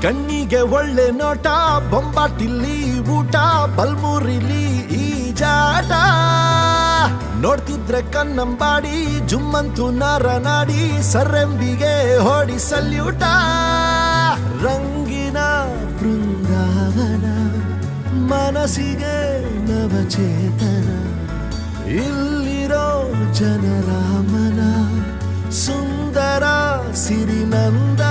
ಕಣ್ಣಿಗೆ ಒಳ್ಳೆ ನೋಟ, ಬೊಂಬಾಟಿಲ್ಲಿ ಊಟ, ಬಲ್ಮೂರಿಲಿ ಈ ಜಾಟ. ನೋಡ್ತಿದ್ರೆ ಕನ್ನಂಬಾಡಿ ಜುಮ್ಮಂತು ನರನಾಡಿ, ಸರ್ರೆಂಬಿಗೆ ಹೊಡಿ ಸಲ್ಯೂಟ. ರಂಗಿನ ಬೃಂದಾವನ, ಮನಸ್ಸಿಗೆ ನವಚೇತನ, ಇಲ್ಲಿರೋ ಜನರ ಮನ ಸುಂದರ ಸಿರಿನಂದ.